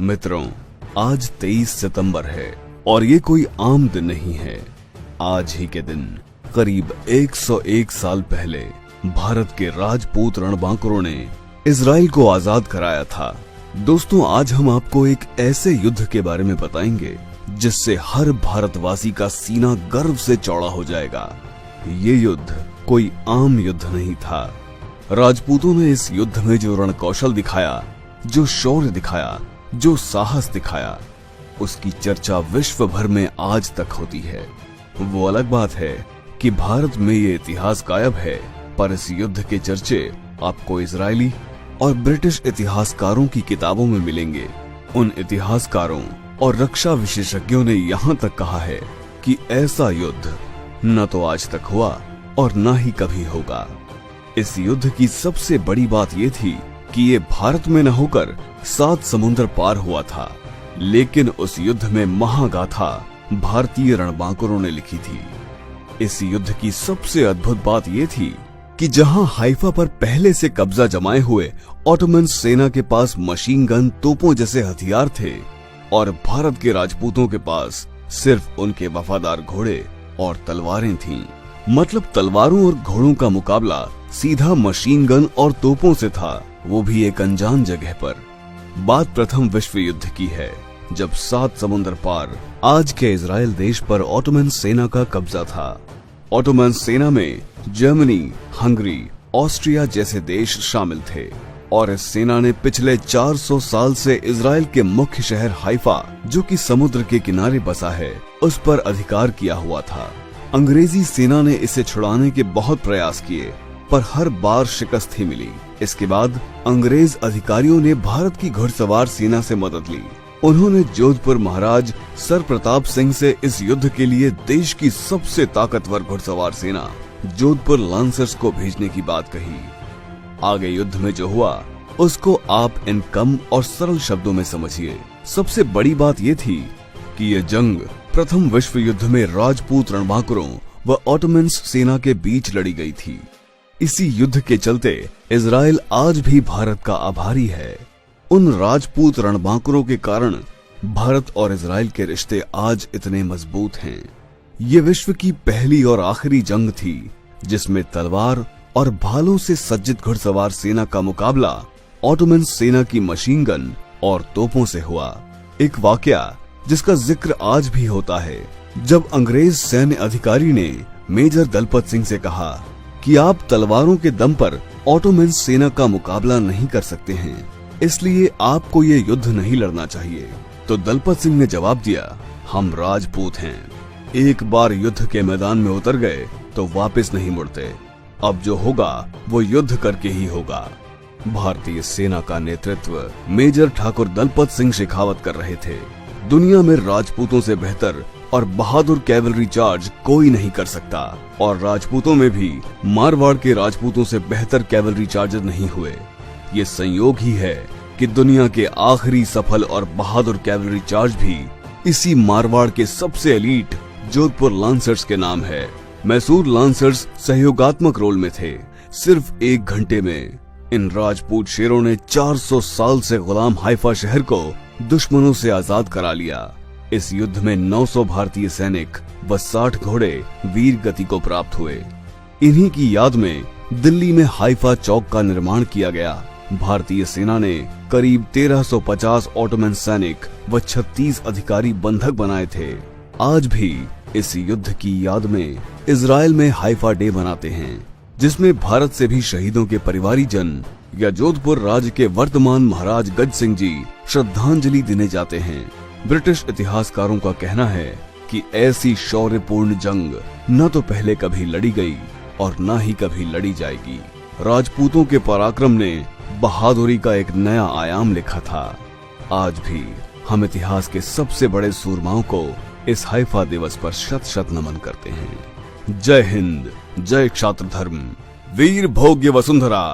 मित्रों, आज 23 सितंबर है और ये कोई आम दिन नहीं है। आज ही के दिन करीब 101 साल पहले भारत के राजपूत रणबांकुरों ने इजराइल को आजाद कराया था। दोस्तों, आज हम आपको एक ऐसे युद्ध के बारे में बताएंगे जिससे हर भारतवासी का सीना गर्व से चौड़ा हो जाएगा। ये युद्ध कोई आम युद्ध नहीं था। राजपूतों ने इस युद्ध में जो रणकौशल दिखाया, जो शौर्य दिखाया, जो साहस दिखाया, उसकी चर्चा विश्व भर में आज तक होती है। वो अलग बात है कि भारत में ये इतिहास गायब है, पर इस युद्ध के चर्चे आपको इजरायली और ब्रिटिश इतिहासकारों की किताबों में मिलेंगे। उन इतिहासकारों और रक्षा विशेषज्ञों ने यहाँ तक कहा है कि ऐसा युद्ध न तो आज तक हुआ और न ही कभी होगा। इस युद्ध की सबसे बड़ी बात यह थी कि ये भारत में न होकर 7 समुद्र पार हुआ था, लेकिन उस युद्ध में महागाथा भारतीय रणबांकुरों ने लिखी थी। इस युद्ध की सबसे अद्भुत बात यह थी कि जहां हाइफा पर पहले से कब्जा जमाए हुए ऑटोमन सेना के पास मशीन गन, तोपों जैसे हथियार थे और भारत के राजपूतों के पास सिर्फ उनके वफादार घोड़े और तलवारें थीं। मतलब तलवारों और घोड़ों का मुकाबला सीधा मशीन गन और तोपों से था, वो भी एक अनजान जगह पर। बात प्रथम विश्व युद्ध की है, जब 7 समुद्र पार आज के इजराइल देश पर ऑटोमन सेना का कब्जा था। ऑटोमन सेना में जर्मनी, हंगरी, ऑस्ट्रिया जैसे देश शामिल थे और इस सेना ने पिछले 400 साल से इजराइल के मुख्य शहर हाइफा, जो कि समुद्र के किनारे बसा है, उस पर अधिकार किया हुआ था। अंग्रेजी सेना ने इसे छुड़ाने के बहुत प्रयास किए, पर हर बार शिकस्त ही मिली। इसके बाद अंग्रेज अधिकारियों ने भारत की घुड़सवार सेना से मदद ली। उन्होंने जोधपुर महाराज सर प्रताप सिंह से इस युद्ध के लिए देश की सबसे ताकतवर घुड़सवार सेना जोधपुर लांसर्स को भेजने की बात कही। आगे युद्ध में जो हुआ उसको आप इन कम और सरल शब्दों में समझिए। सबसे बड़ी बात ये थी कि ये जंग प्रथम विश्व युद्ध में राजपूत रणबांकुरों व ऑटोमन सेना के बीच लड़ी गई थी। इसी युद्ध के चलते इजराइल आज भी भारत का आभारी है। उन राजपूत रणबांकुरों के कारण भारत और इजराइल के रिश्ते आज इतने मजबूत हैं। ये विश्व की पहली और आखिरी जंग थी जिसमें तलवार और भालों से सज्जित घुड़सवार सेना का मुकाबला ऑटोमन सेना की मशीन गन और तोपों से हुआ। एक वाकया जिसका जिक्र आज भी होता है, जब अंग्रेज सैन्य अधिकारी ने मेजर दलपत सिंह से कहा कि आप तलवारों के दम पर ऑटोमन सेना का मुकाबला नहीं कर सकते हैं, इसलिए आपको ये युद्ध नहीं लड़ना चाहिए। तो दलपत सिंह ने जवाब दिया, हम राजपूत हैं, एक बार युद्ध के मैदान में उतर गए तो वापस नहीं मुड़ते। अब जो होगा वो युद्ध करके ही होगा। भारतीय सेना का नेतृत्व मेजर ठाकुर दलपत सिंह शेखावत कर रहे थे। दुनिया में राजपूतों से बेहतर और बहादुर कैवलरी चार्ज कोई नहीं कर सकता, और राजपूतों में भी मारवाड़ के राजपूतों से बेहतर कैवलरी चार्जर नहीं हुए। ये संयोग ही है कि दुनिया के आखिरी सफल और बहादुर कैवलरी चार्ज भी इसी मारवाड़ के सबसे एलीट जोधपुर लांसर्स के नाम है। मैसूर लांसर्स सहयोगात्मक रोल में थे। सिर्फ 1 घंटे में इन राजपूत शेरों ने 400 साल से गुलाम हाइफा शहर को दुश्मनों से आजाद करा लिया। इस युद्ध में 900 भारतीय सैनिक व 60 घोड़े वीर गति को प्राप्त हुए। इन्हीं की याद में दिल्ली में हाइफा चौक का निर्माण किया गया। भारतीय सेना ने करीब 1350 ऑटोमन सैनिक व 36 अधिकारी बंधक बनाए थे। आज भी इस युद्ध की याद में इजराइल में हाइफा डे मनाते हैं, जिसमें भारत से भी शहीदों के परिवारीजन या जोधपुर राज्य के वर्तमान महाराज गज सिंह जी श्रद्धांजलि देने जाते हैं। ब्रिटिश इतिहासकारों का कहना है कि ऐसी शौर्यपूर्ण जंग न तो पहले कभी लड़ी गई और न ही कभी लड़ी जाएगी। राजपूतों के पराक्रम ने बहादुरी का एक नया आयाम लिखा था। आज भी हम इतिहास के सबसे बड़े सूरमाओं को इस हाइफा दिवस पर शत शत नमन करते हैं। जय हिंद, जय क्षात्र धर्म, वीर भोग्य वसुंधरा।